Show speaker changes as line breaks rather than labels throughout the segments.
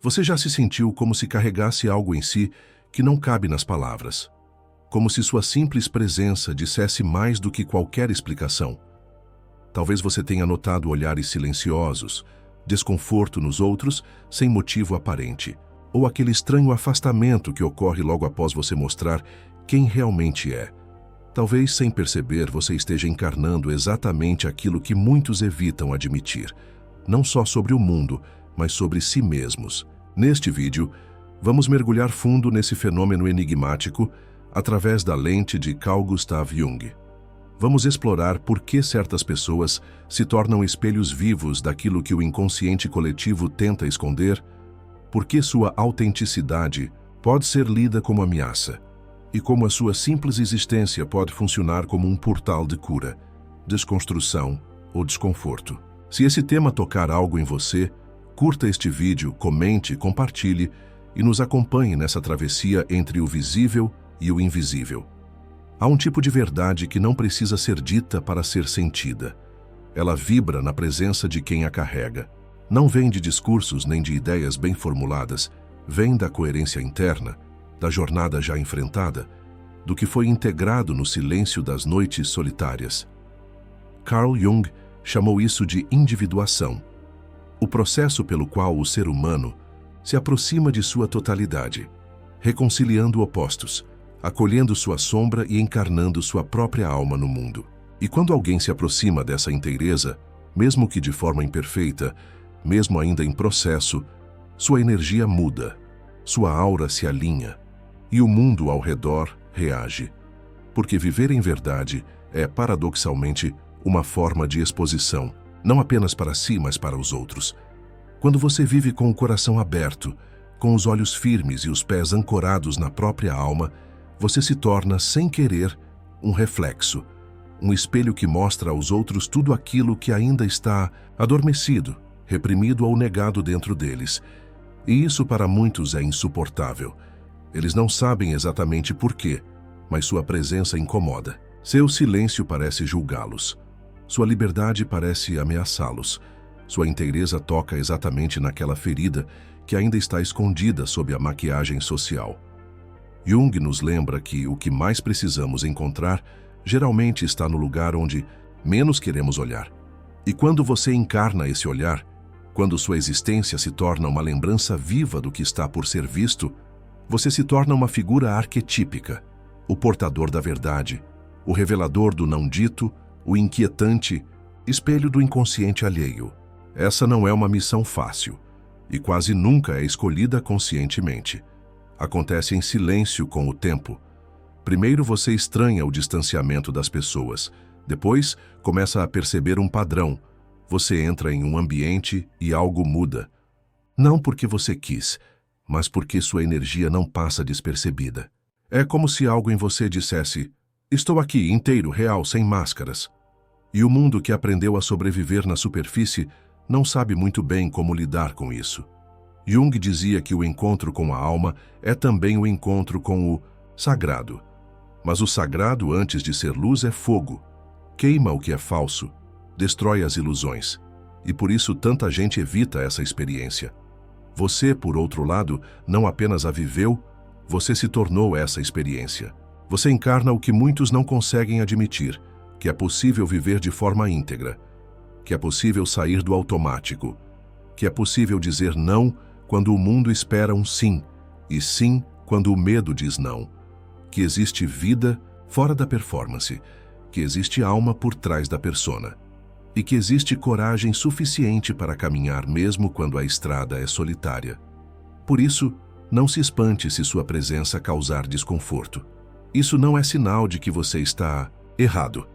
Você já se sentiu como se carregasse algo em si que não cabe nas palavras? Como se sua simples presença dissesse mais do que qualquer explicação? Talvez você tenha notado olhares silenciosos, desconforto nos outros sem motivo aparente, ou aquele estranho afastamento que ocorre logo após você mostrar quem realmente é. Talvez, sem perceber, você esteja encarnando exatamente aquilo que muitos evitam admitir, não só sobre o mundo, mas sobre si mesmos. Neste vídeo, vamos mergulhar fundo nesse fenômeno enigmático através da lente de Carl Gustav Jung. Vamos explorar por que certas pessoas se tornam espelhos vivos daquilo que o inconsciente coletivo tenta esconder, por que sua autenticidade pode ser lida como ameaça, e como a sua simples existência pode funcionar como um portal de cura, desconstrução ou desconforto. Se esse tema tocar algo em você, curta este vídeo, comente, compartilhe e nos acompanhe nessa travessia entre o visível e o invisível. Há um tipo de verdade que não precisa ser dita para ser sentida. Ela vibra na presença de quem a carrega. Não vem de discursos nem de ideias bem formuladas, vem da coerência interna, da jornada já enfrentada, do que foi integrado no silêncio das noites solitárias. Carl Jung chamou isso de individuação, o processo pelo qual o ser humano se aproxima de sua totalidade, reconciliando opostos, acolhendo sua sombra e encarnando sua própria alma no mundo. E quando alguém se aproxima dessa inteireza, mesmo que de forma imperfeita, mesmo ainda em processo, sua energia muda, sua aura se alinha, e o mundo ao redor reage. Porque viver em verdade é, paradoxalmente, uma forma de exposição, não apenas para si, mas para os outros. Quando você vive com o coração aberto, com os olhos firmes e os pés ancorados na própria alma, você se torna, sem querer, um reflexo, um espelho que mostra aos outros tudo aquilo que ainda está adormecido, reprimido ou negado dentro deles. E isso para muitos é insuportável. Eles não sabem exatamente por quê, mas sua presença incomoda. Seu silêncio parece julgá-los. Sua liberdade parece ameaçá-los. Sua inteireza toca exatamente naquela ferida que ainda está escondida sob a maquiagem social. Jung nos lembra que o que mais precisamos encontrar geralmente está no lugar onde menos queremos olhar. E quando você encarna esse olhar, quando sua existência se torna uma lembrança viva do que está por ser visto, você se torna uma figura arquetípica, o portador da verdade, o revelador do não dito, o inquietante, espelho do inconsciente alheio. Essa não é uma missão fácil, e quase nunca é escolhida conscientemente. Acontece em silêncio com o tempo. Primeiro você estranha o distanciamento das pessoas, depois começa a perceber um padrão. Você entra em um ambiente e algo muda. Não porque você quis, mas porque sua energia não passa despercebida. É como se algo em você dissesse: estou aqui, inteiro, real, sem máscaras. E o mundo que aprendeu a sobreviver na superfície não sabe muito bem como lidar com isso. Jung dizia que o encontro com a alma é também o encontro com o sagrado. Mas o sagrado, antes de ser luz, é fogo. Queima o que é falso, destrói as ilusões. E por isso tanta gente evita essa experiência. Você, por outro lado, não apenas a viveu, você se tornou essa experiência. Você encarna o que muitos não conseguem admitir, que é possível viver de forma íntegra, que é possível sair do automático, que é possível dizer não quando o mundo espera um sim, e sim quando o medo diz não, que existe vida fora da performance, que existe alma por trás da persona, e que existe coragem suficiente para caminhar mesmo quando a estrada é solitária. Por isso, não se espante se sua presença causar desconforto. Isso não é sinal de que você está errado.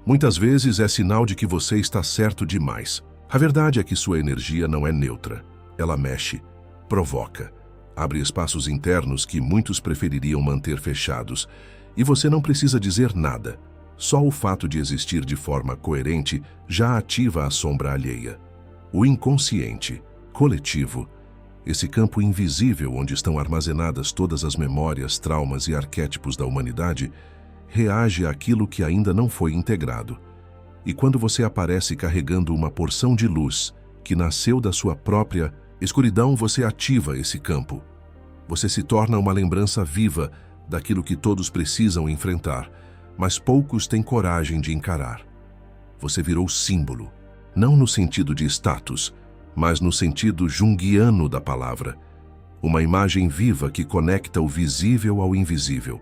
Muitas vezes é sinal de que você está certo demais. A verdade é que sua energia não é neutra. Ela mexe, provoca, abre espaços internos que muitos prefeririam manter fechados. E você não precisa dizer nada. Só o fato de existir de forma coerente já ativa a sombra alheia. O inconsciente, coletivo, esse campo invisível onde estão armazenadas todas as memórias, traumas e arquétipos da humanidade, reage àquilo que ainda não foi integrado. E quando você aparece carregando uma porção de luz que nasceu da sua própria Escuridão, você ativa esse campo. Você se torna uma lembrança viva daquilo que todos precisam enfrentar, mas poucos têm coragem de encarar. Você virou símbolo, não no sentido de status, mas no sentido junguiano da palavra. Uma imagem viva que conecta o visível ao invisível.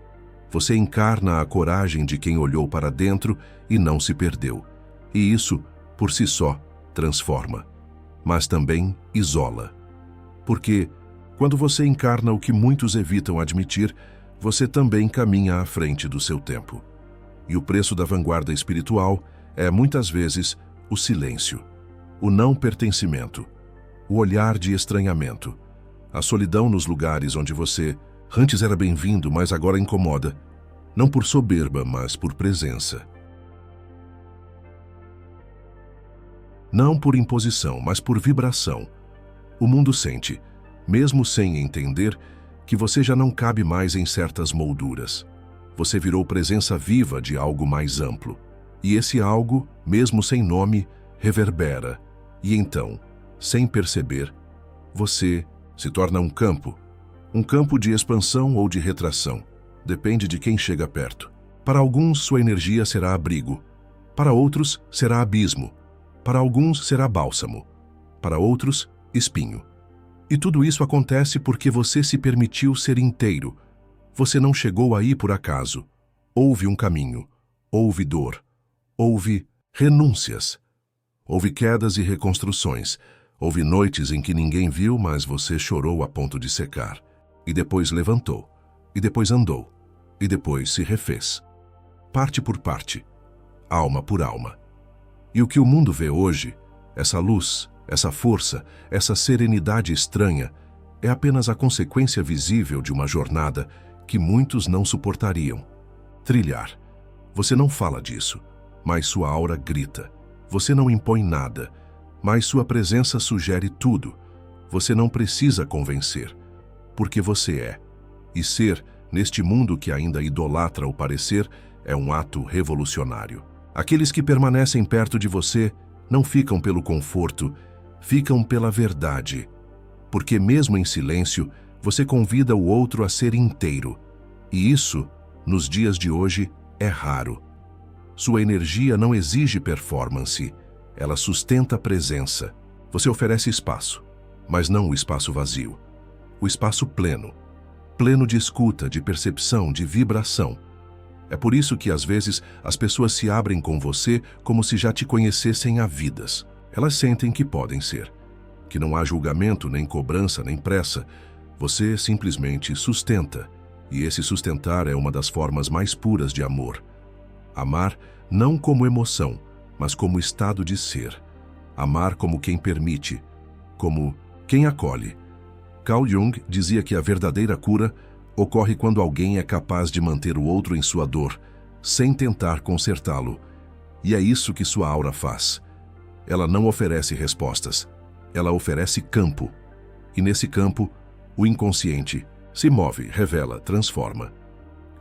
Você encarna a coragem de quem olhou para dentro e não se perdeu. E isso, por si só, transforma, mas também isola. Porque, quando você encarna o que muitos evitam admitir, você também caminha à frente do seu tempo. E o preço da vanguarda espiritual é, muitas vezes, o silêncio, o não pertencimento, o olhar de estranhamento, a solidão nos lugares onde você antes era bem-vindo, mas agora incomoda, não por soberba, mas por presença. Não por imposição, mas por vibração. O mundo sente, mesmo sem entender, que você já não cabe mais em certas molduras. Você virou presença viva de algo mais amplo. E esse algo, mesmo sem nome, reverbera. E então, sem perceber, você se torna um campo de expansão ou de retração. Depende de quem chega perto. Para alguns, sua energia será abrigo. Para outros, será abismo. Para alguns, será bálsamo. Para outros, espinho. E tudo isso acontece porque você se permitiu ser inteiro. Você não chegou aí por acaso. Houve um caminho. Houve dor. Houve renúncias. Houve quedas e reconstruções. Houve noites em que ninguém viu, mas você chorou a ponto de secar. E depois levantou. E depois andou. E depois se refez. Parte por parte. Alma por alma. E o que o mundo vê hoje, essa luz, essa força, essa serenidade estranha, é apenas a consequência visível de uma jornada que muitos não suportariam. Trilhar. Você não fala disso, mas sua aura grita. Você não impõe nada, mas sua presença sugere tudo. Você não precisa convencer, porque você é. E ser, neste mundo que ainda idolatra o parecer, é um ato revolucionário. Aqueles que permanecem perto de você não ficam pelo conforto, ficam pela verdade. Porque mesmo em silêncio, você convida o outro a ser inteiro. E isso, nos dias de hoje, é raro. Sua energia não exige performance, ela sustenta a presença. Você oferece espaço, mas não o espaço vazio. O espaço pleno. Pleno de escuta, de percepção, de vibração. É por isso que, às vezes, as pessoas se abrem com você como se já te conhecessem há vidas. Elas sentem que podem ser. Que não há julgamento, nem cobrança, nem pressa. Você simplesmente sustenta. E esse sustentar é uma das formas mais puras de amor. Amar não como emoção, mas como estado de ser. Amar como quem permite, como quem acolhe. Carl Jung dizia que a verdadeira cura ocorre quando alguém é capaz de manter o outro em sua dor, sem tentar consertá-lo. E é isso que sua aura faz. Ela não oferece respostas, ela oferece campo. E nesse campo, o inconsciente se move, revela, transforma.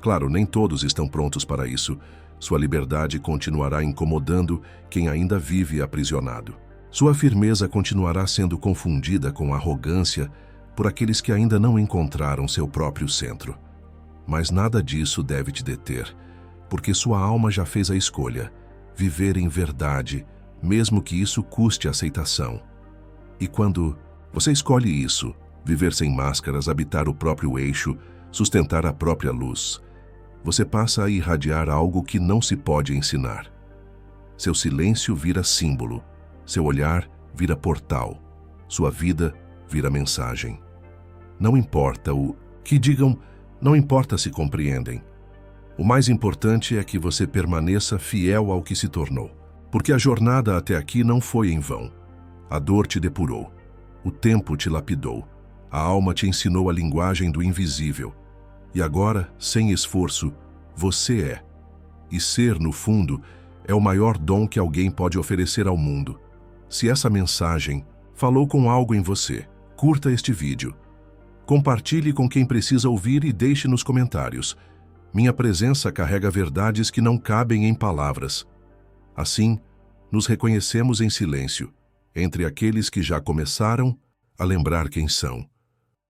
Claro, nem todos estão prontos para isso. Sua liberdade continuará incomodando quem ainda vive aprisionado. Sua firmeza continuará sendo confundida com arrogância por aqueles que ainda não encontraram seu próprio centro. Mas nada disso deve te deter, porque sua alma já fez a escolha, viver em verdade, mesmo que isso custe aceitação. E quando você escolhe isso, viver sem máscaras, habitar o próprio eixo, sustentar a própria luz, você passa a irradiar algo que não se pode ensinar. Seu silêncio vira símbolo, seu olhar vira portal, sua vida vira mensagem. Não importa o que digam, não importa se compreendem. O mais importante é que você permaneça fiel ao que se tornou. Porque a jornada até aqui não foi em vão. A dor te depurou, o tempo te lapidou, a alma te ensinou a linguagem do invisível. E agora, sem esforço, você é. E ser, no fundo, é o maior dom que alguém pode oferecer ao mundo. Se essa mensagem falou com algo em você, curta este vídeo. Compartilhe com quem precisa ouvir e deixe nos comentários. Minha presença carrega verdades que não cabem em palavras. Assim, nos reconhecemos em silêncio, entre aqueles que já começaram, a lembrar quem são.